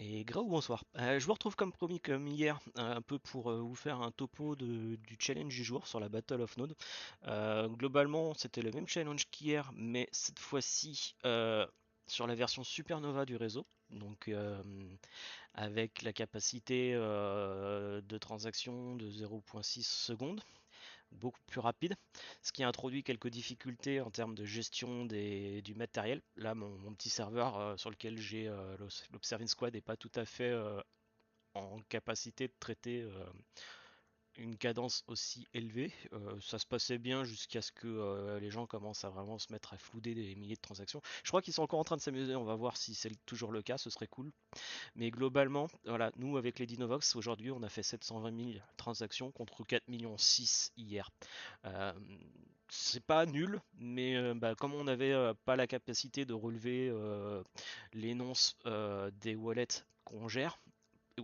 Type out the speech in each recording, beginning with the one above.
Et Grau, bonsoir. Je vous retrouve comme promis, comme hier, un peu pour vous faire un topo du challenge du jour sur la Battle of Node. Globalement, c'était le même challenge qu'hier, mais cette fois-ci sur la version Supernova du réseau. Donc, avec la capacité de transaction de 0,6 secondes, beaucoup plus rapide, ce qui a introduit quelques difficultés en termes de gestion du matériel. Là, mon petit serveur sur lequel j'ai l'Observing Squad n'est pas tout à fait en capacité de traiter une cadence aussi élevée. Ça se passait bien jusqu'à ce que les gens commencent à vraiment se mettre à flouder des milliers de transactions. Je crois qu'ils sont encore en train de s'amuser, on va voir si c'est toujours le cas, ce serait cool. Mais globalement, voilà, nous avec les Dinovox, aujourd'hui on a fait 720 000 transactions contre 4 millions 6 hier. Euh, c'est pas nul, mais bah, comme on n'avait pas la capacité de relever l'énonce des wallets qu'on gère,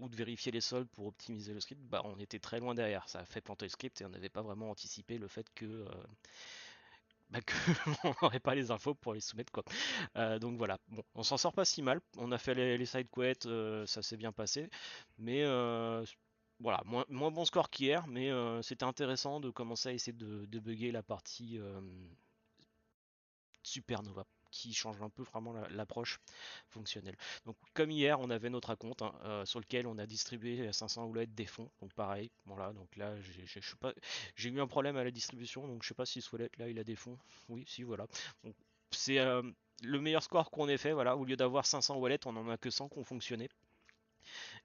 ou de vérifier les soldes pour optimiser le script, bah, on était très loin derrière. Ça a fait planter le script et on n'avait pas vraiment anticipé le fait que on n'aurait pas les infos pour les soumettre quoi. Donc voilà, bon, on s'en sort pas si mal. On a fait les side quests, ça s'est bien passé, mais voilà, moins bon score qu'hier, mais c'était intéressant de commencer à essayer de bugger la partie Supernova qui change un peu vraiment l'approche fonctionnelle. Donc comme hier, on avait notre acompte hein, sur lequel on a distribué 500 oulettes des fonds. Donc pareil, voilà. Donc là, j'ai eu un problème à la distribution, donc je sais pas si ce wallet là il a des fonds. Oui, si voilà. Donc c'est le meilleur score qu'on ait fait. Voilà, au lieu d'avoir 500 wallets, on en a que 100 qui ont fonctionné.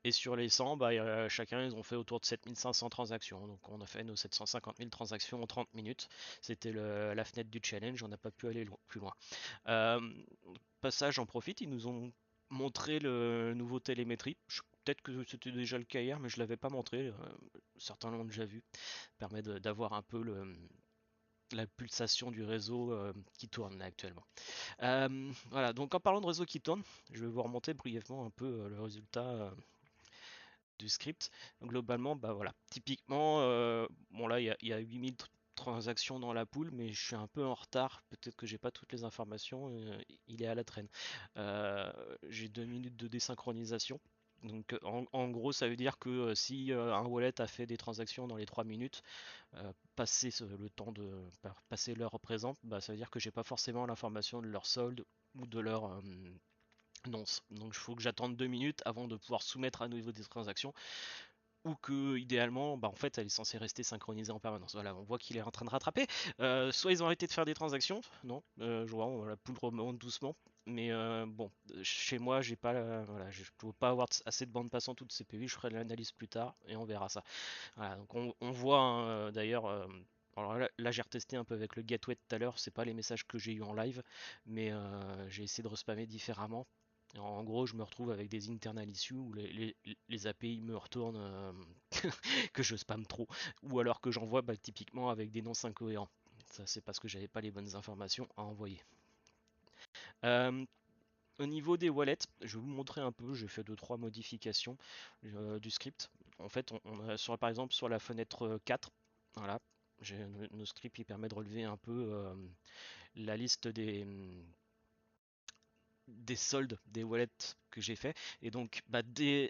Et sur les 100, bah, chacun, ils ont fait autour de 7500 transactions. Donc on a fait nos 750 000 transactions en 30 minutes. C'était la fenêtre du challenge, on n'a pas pu aller plus loin. Euh, Passage, j'en profite, ils nous ont montré le nouveau télémétrie. Peut-être que c'était déjà le cas hier, mais je ne l'avais pas montré. Certains l'ont déjà vu. Ça permet d'avoir un peu la pulsation du réseau qui tourne là, actuellement. Voilà, donc en parlant de réseau qui tourne, je vais vous remonter brièvement un peu le résultat du script. Donc, globalement, bah voilà. Typiquement, bon là, il y a 8000 transactions dans la poule, mais je suis un peu en retard. Peut-être que j'ai pas toutes les informations. Il est à la traîne. Euh, j'ai 2 minutes de désynchronisation. Donc en gros, ça veut dire que si un wallet a fait des transactions dans les 3 minutes, passer le temps de passer l'heure présente, bah, ça veut dire que j'ai pas forcément l'information de leur solde ou de leur nonce. Donc il faut que j'attende 2 minutes avant de pouvoir soumettre à nouveau des transactions ou que idéalement bah en fait elle est censée rester synchronisée en permanence. Voilà, on voit qu'il est en train de rattraper. Soit ils ont arrêté de faire des transactions, non, je vois la poule remonte doucement, mais bon, chez moi j'ai pas voilà, je dois pas avoir assez de bande passante ou de CPU, je ferai l'analyse plus tard et on verra ça. Voilà, donc on voit hein, d'ailleurs alors là, j'ai retesté un peu avec le gateway tout à l'heure, c'est pas les messages que j'ai eu en live, mais j'ai essayé de respammer différemment. En gros, je me retrouve avec des internal issues où les API me retournent que je spamme trop, ou alors que j'envoie bah, typiquement avec des noms incohérents. Ça, c'est parce que j'avais pas les bonnes informations à envoyer. Euh, Au niveau des wallets, je vais vous montrer un peu. J'ai fait deux trois modifications du script. En fait, on a par exemple sur la fenêtre 4, voilà, nos scripts qui permet de relever un peu la liste des soldes des wallets que j'ai fait. Et donc, bah,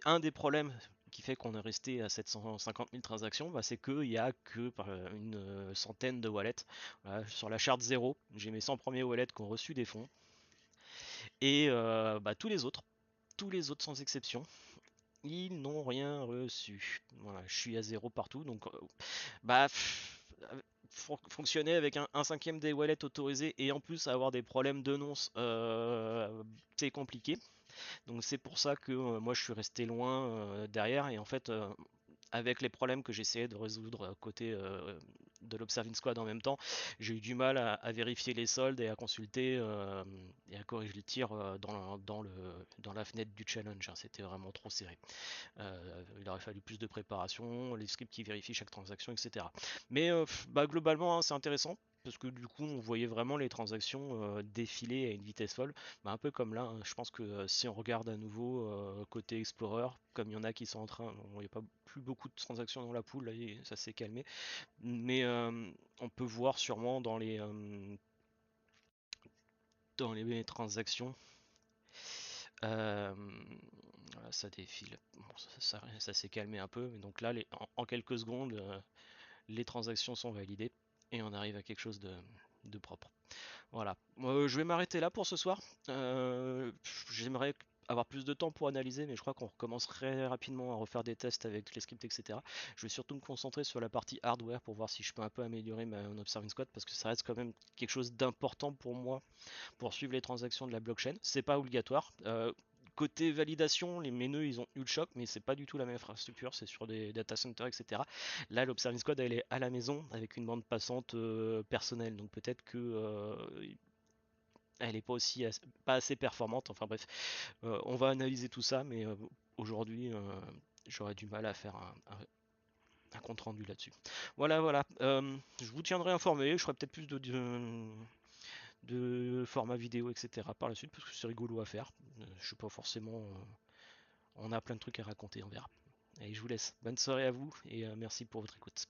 un des problèmes qui fait qu'on est resté à 750 000 transactions, bah, c'est qu'il n'y a que une centaine de wallets. Voilà, sur la charte 0, j'ai mes 100 premiers wallets qui ont reçu des fonds. Et bah, tous les autres sans exception, ils n'ont rien reçu. Voilà, je suis à zéro partout, donc bah fonctionner avec un cinquième des wallets autorisés et en plus avoir des problèmes de nonce, c'est compliqué. Donc c'est pour ça que moi je suis resté loin derrière et en fait avec les problèmes que j'essayais de résoudre côté de l'Observing Squad en même temps, j'ai eu du mal à vérifier les soldes et à consulter et à corriger le tir dans la fenêtre du challenge. Hein. C'était vraiment trop serré. Il aurait fallu plus de préparation, les scripts qui vérifient chaque transaction, etc. Mais bah, globalement, hein, c'est intéressant. Parce que du coup, on voyait vraiment les transactions défiler à une vitesse folle. Bah, un peu comme là, hein, je pense que si on regarde à nouveau côté Explorer, comme il y en a qui sont en train, il n'y a pas plus beaucoup de transactions dans la pool, là, ça s'est calmé. Mais on peut voir sûrement dans les transactions. Euh, Voilà, ça défile. Bon, ça s'est calmé un peu, mais donc là, en quelques secondes, les transactions sont validées et on arrive à quelque chose de propre. Voilà. Je vais m'arrêter là pour ce soir. J'aimerais avoir plus de temps pour analyser, mais je crois qu'on recommencerait rapidement à refaire des tests avec les scripts, etc. Je vais surtout me concentrer sur la partie hardware pour voir si je peux un peu améliorer mon Observing Squad parce que ça reste quand même quelque chose d'important pour moi pour suivre les transactions de la blockchain. C'est pas obligatoire. Côté validation, les nœuds ils ont eu le choc, mais c'est pas du tout la même infrastructure, c'est sur des data centers, etc. Là, l'Observing Squad elle est à la maison avec une bande passante personnelle, donc peut-être que elle est pas aussi pas assez performante. Enfin bref, on va analyser tout ça, mais aujourd'hui j'aurais du mal à faire un compte rendu là-dessus. Voilà, voilà. Je vous tiendrai informé. Je ferai peut-être plus de format vidéo, etc. par la suite, parce que c'est rigolo à faire. Je suis pas forcément. On a plein de trucs à raconter, on verra. Allez, je vous laisse. Bonne soirée à vous et merci pour votre écoute.